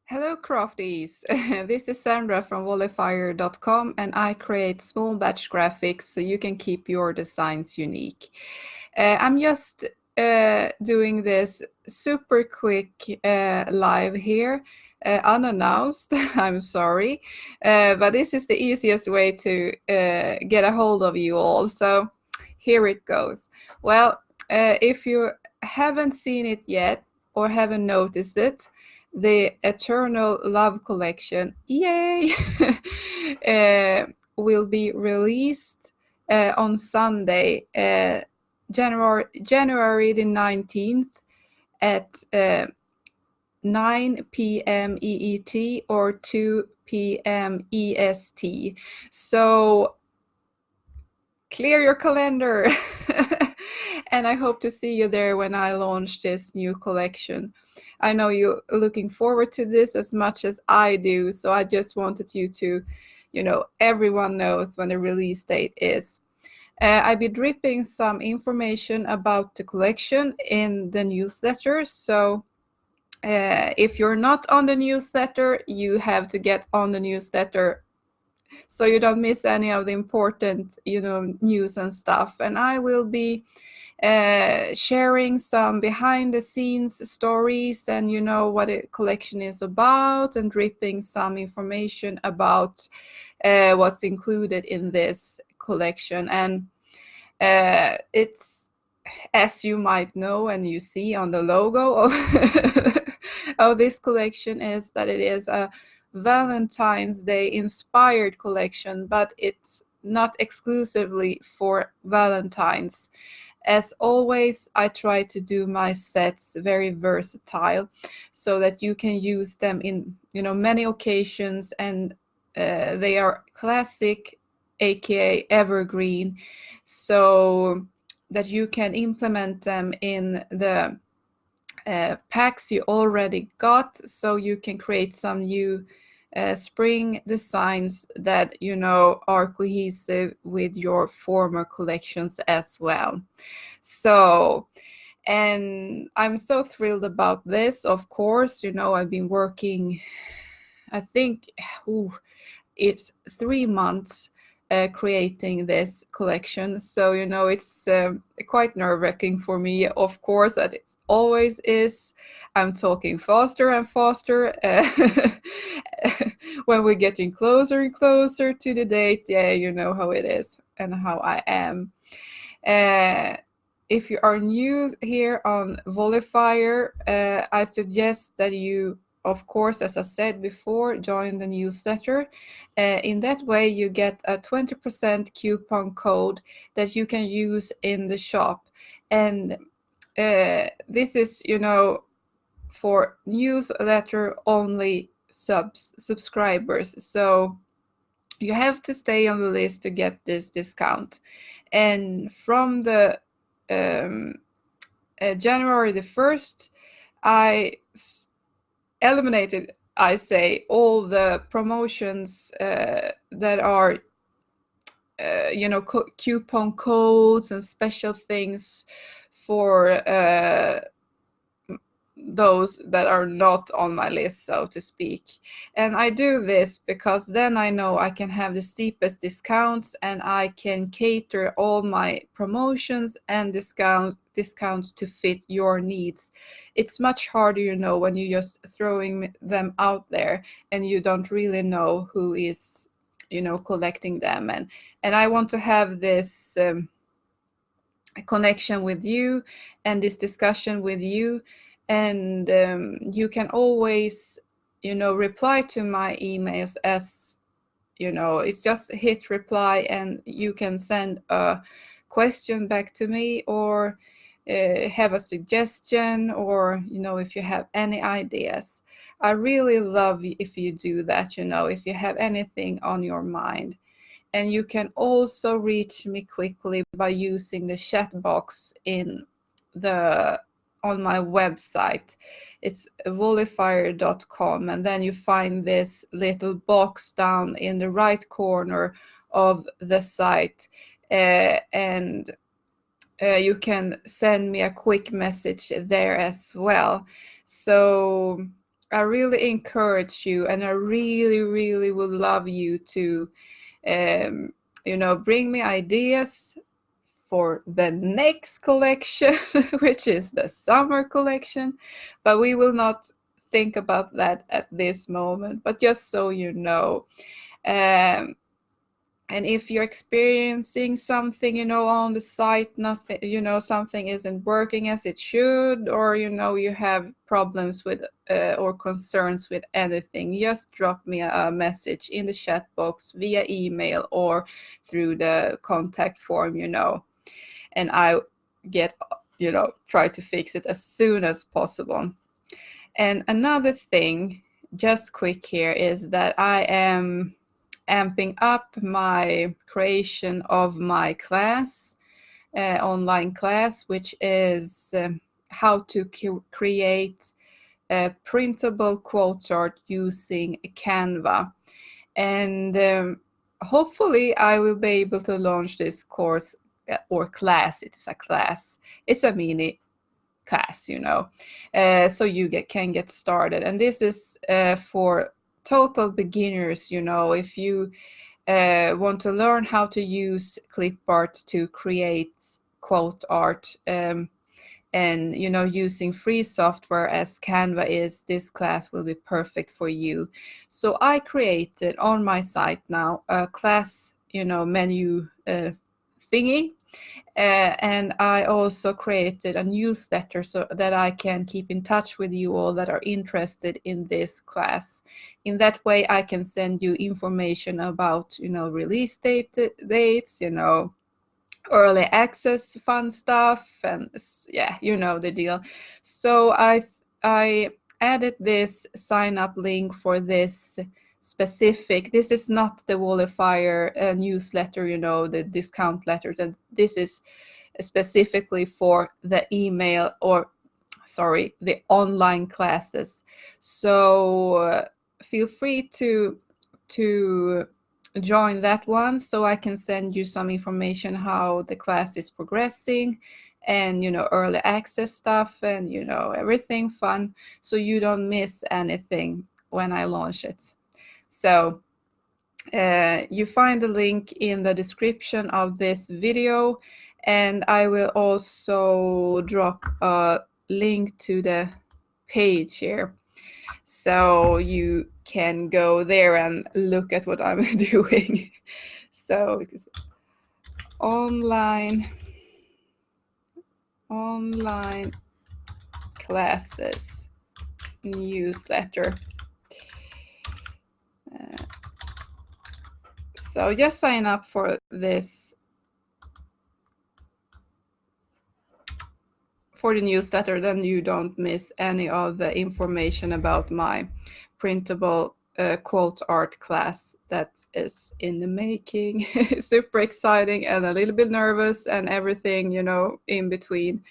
Hello crafties, this is Sandra from Wallifyer.com and I create small batch graphics so you can keep your designs unique. I'm just doing this super quick live here, unannounced, I'm sorry, but this is the easiest way to get a hold of you all, so here it goes. Well, if you haven't seen it yet or haven't noticed it, the Eternal Love Collection, yay, will be released on Sunday, January the 19th at 9 p.m. EET or 2 p.m. EST. So clear your calendar. And I hope to see you there when I launch this new collection. I know you're looking forward to this as much as I do, so I just wanted you to, everyone knows when the release date is. I'll be dripping some information about the collection in the newsletter, so if you're not on the newsletter, you have to get on the newsletter so you don't miss any of the important, news and stuff. And I will be sharing some behind the scenes stories and what a collection is about, and dripping some information about what's included in this collection. And it's, as you might know and you see on the logo of this collection, is that it is a Valentine's Day inspired collection, but it's not exclusively for Valentine's. As always, I try to do my sets very versatile so that you can use them in many occasions, and they are classic, aka evergreen, so that you can implement them in the packs you already got, so you can create some new spring designs that are cohesive with your former collections as well. So, and I'm so thrilled about this. Of course, I've been working, I think it's 3 months creating this collection, so it's quite nerve-wracking for me, of course, that it always is. I'm talking faster and faster when we're getting closer and closer to the date. Yeah, you know how it is and how I am. If you are new here on Wallifyer, I suggest that you, of course, as I said before, join the newsletter. In that way, you get a 20% coupon code that you can use in the shop. And this is, for newsletter only subscribers. So you have to stay on the list to get this discount. And from the January the 1st, I eliminated, I say, all the promotions that are coupon codes and special things for those that are not on my list, so to speak. And I do this because then I know I can have the steepest discounts, and I can cater all my promotions and discounts to fit your needs. It's much harder, when you're just throwing them out there and you don't really know who is, collecting them. And I want to have this connection with you and this discussion with you. And you can always, reply to my emails, as it's just hit reply, and you can send a question back to me, or have a suggestion, or if you have any ideas. I really love if you do that, if you have anything on your mind. And you can also reach me quickly by using the chat box on my website. It's Wallifyer.com, and then you find this little box down in the right corner of the site, and you can send me a quick message there as well. So I really encourage you, and I really, really would love you to, bring me ideas for the next collection, which is the summer collection. But we will not think about that at this moment, but just so you know. Um, and if you're experiencing something, on the site, nothing, something isn't working as it should, or, you have problems with or concerns with anything, just drop me a message in the chat box via email or through the contact form, and I try to fix it as soon as possible. And another thing, just quick here, is that I am amping up my creation of my class, online class, which is how to create a printable quote art using Canva. And hopefully I will be able to launch this course or class. It is a class. It's a mini class, so you can get started. And this is for total beginners, if you want to learn how to use clipart to create quote art, and using free software as Canva is, this class will be perfect for you. So I created on my site now a class menu thingy, and I also created a newsletter so that I can keep in touch with you all that are interested in this class. In that way, I can send you information about, release dates, early access fun stuff, and yeah, the deal. So I added this sign up link for this specific. This is not the Wallifyer newsletter, the discount letters, and this is specifically for the email, or sorry, the online classes. So feel free to join that one, so I can send you some information how the class is progressing, and early access stuff, and everything fun, so you don't miss anything when I launch it. So you find the link in the description of this video, and I will also drop a link to the page here, so you can go there and look at what I'm doing. So it is online classes newsletter. So just sign up for this, for the newsletter, then you don't miss any of the information about my printable quote art class that is in the making. Super exciting and a little bit nervous and everything, in between.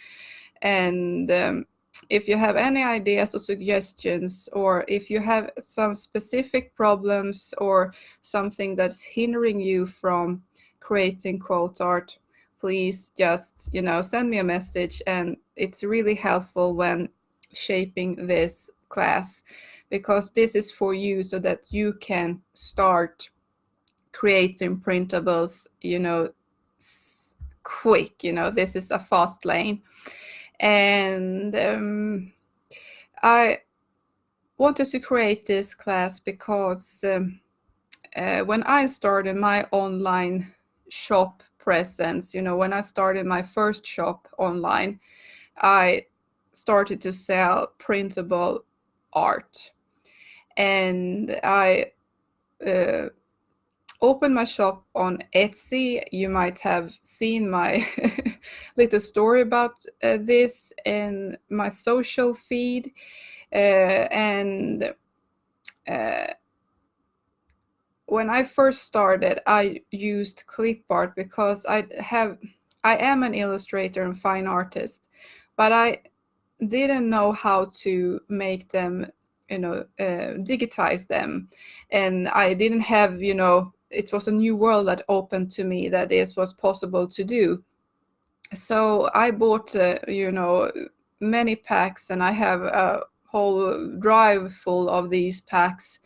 And if you have any ideas or suggestions, or if you have some specific problems or something that's hindering you from creating quote art, please just send me a message. And it's really helpful when shaping this class, because this is for you so that you can start creating printables quick. This is a fast lane. And I wanted to create this class because when I started my online shop presence, when I started my first shop online, I started to sell printable art. And I opened my shop on Etsy. You might have seen my little story about this in my social feed. And when I first started, I used clipart because I am an illustrator and fine artist, but I didn't know how to make them, digitize them. And I didn't have, it was a new world that opened to me, that this was possible to do. So I bought, many packs, and I have a whole drive full of these packs.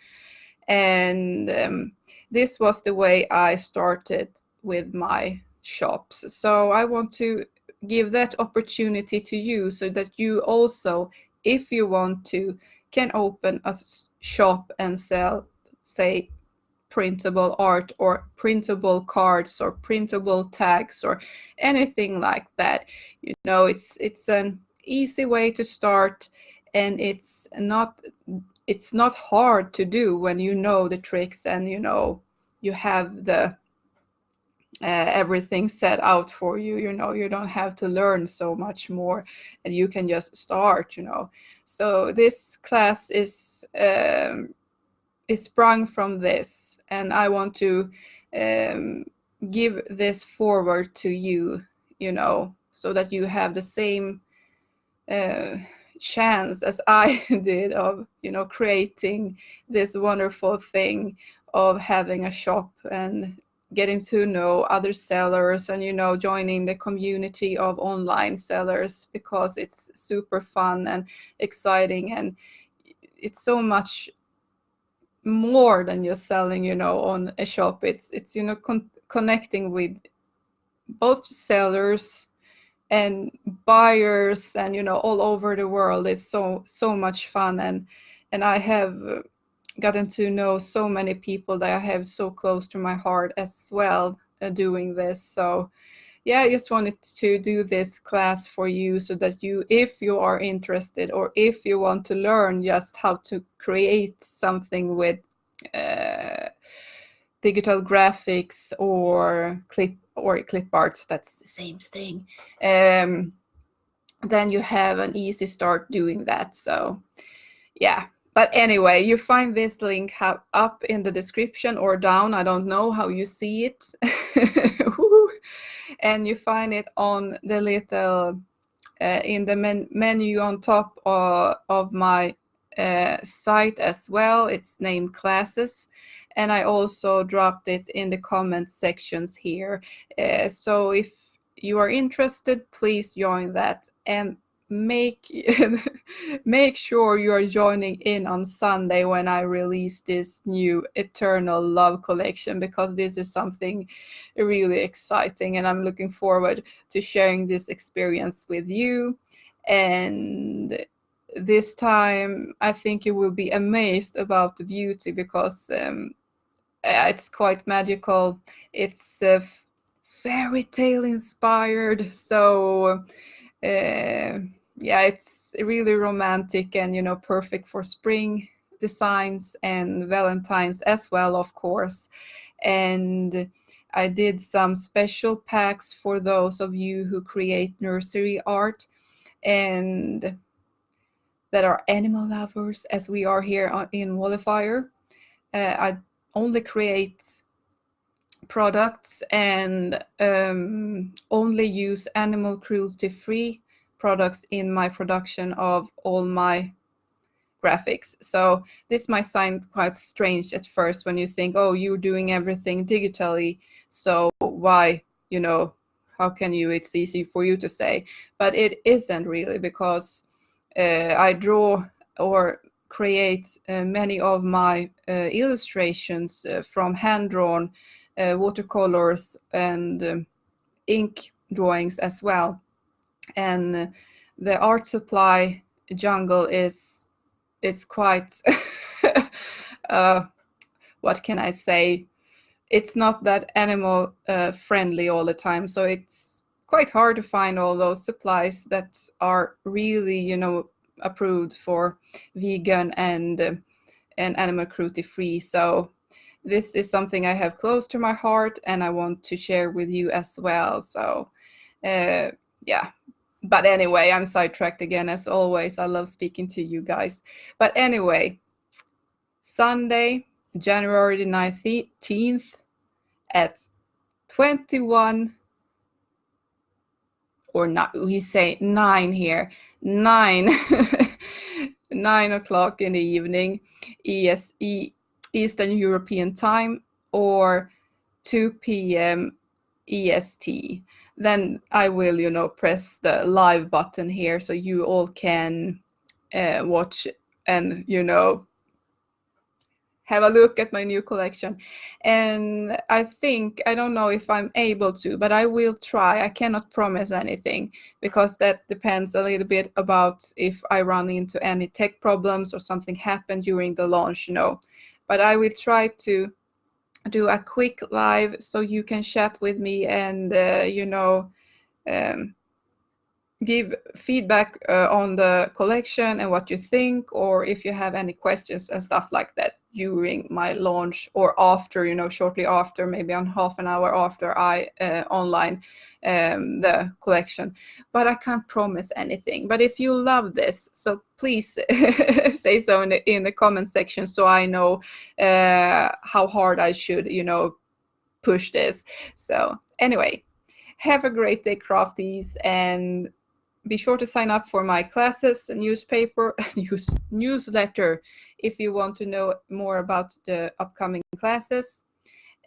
And this was the way I started with my shops. So I want to give that opportunity to you so that you also, if you want to, can open a shop and sell, say, printable art or printable cards or printable tags or anything like that. You know, it's an easy way to start, and it's not hard to do when you know the tricks and you know you have the everything set out for you. You know, you don't have to learn so much more, and you can just start, you know. So this class is sprung from this, and I want to give this forward to you, you know, so that you have the same chance as I did of, you know, creating this wonderful thing of having a shop and getting to know other sellers and, you know, joining the community of online sellers, because it's super fun and exciting, and it's so much more than just selling, you know, on a shop. It's you know, connecting with both sellers and buyers, and you know, all over the world. It's so much fun, and I have gotten to know so many people that I have so close to my heart as well, doing this. So yeah, I just wanted to do this class for you so that you, if you are interested or if you want to learn just how to create something with digital graphics or clip art, that's the same thing, then you have an easy start doing that. So yeah, but anyway, you find this link up in the description or down, I don't know how you see it. And you find it on the little in the menu on top of my site as well. It's named classes, and I also dropped it in the comment sections here. So if you are interested, please join that, and make make sure you are joining in on Sunday when I release this new Eternal Love collection, because this is something really exciting, and I'm looking forward to sharing this experience with you. And this time I think you will be amazed about the beauty, because it's quite magical. It's fairy tale inspired, so yeah, it's really romantic and, you know, perfect for spring designs and Valentine's as well, of course. And I did some special packs for those of you who create nursery art and that are animal lovers, as we are here in Wallifyer. I only create products and only use animal cruelty free products in my production of all my graphics. So this might sound quite strange at first when you think, oh, you're doing everything digitally, so why, you know, how can you, it's easy for you to say, but it isn't really, because I draw or create many of my illustrations from hand-drawn watercolors and ink drawings as well. And the art supply jungle it's quite what can I say, it's not that animal friendly all the time, so it's quite hard to find all those supplies that are really, you know, approved for vegan and animal cruelty free. So this is something I have close to my heart and I want to share with you as well. So yeah, but anyway, I'm sidetracked again as always. I love speaking to you guys. But anyway, Sunday, January the 19th at 21, or not, we say 9 here, 9 9 o'clock in the evening Eastern European time, or 2 p.m. EST. Then I will, you know, press the live button here so you all can watch and, you know, have a look at my new collection. And I don't know if I'm able to, but I will try. I cannot promise anything because that depends a little bit about if I run into any tech problems or something happened during the launch, you know. But I will try to do a quick live so you can chat with me and, you know, give feedback on the collection and what you think, or if you have any questions and stuff like that during my launch or after, you know, shortly after, maybe on half an hour after I online the collection. But I can't promise anything. But if you love this, so please say so in the comment section so I know how hard I should, you know, push this. So anyway, have a great day, crafties, and be sure to sign up for my classes, newsletter if you want to know more about the upcoming classes.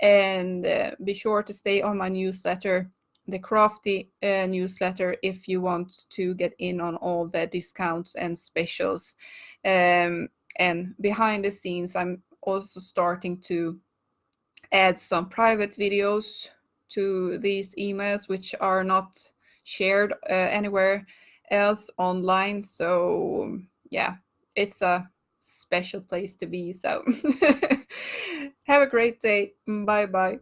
And be sure to stay on my newsletter, the Crafty newsletter, if you want to get in on all the discounts and specials. And behind the scenes, I'm also starting to add some private videos to these emails, which are not shared anywhere else online. So yeah, it's a special place to be. So have a great day. Bye bye.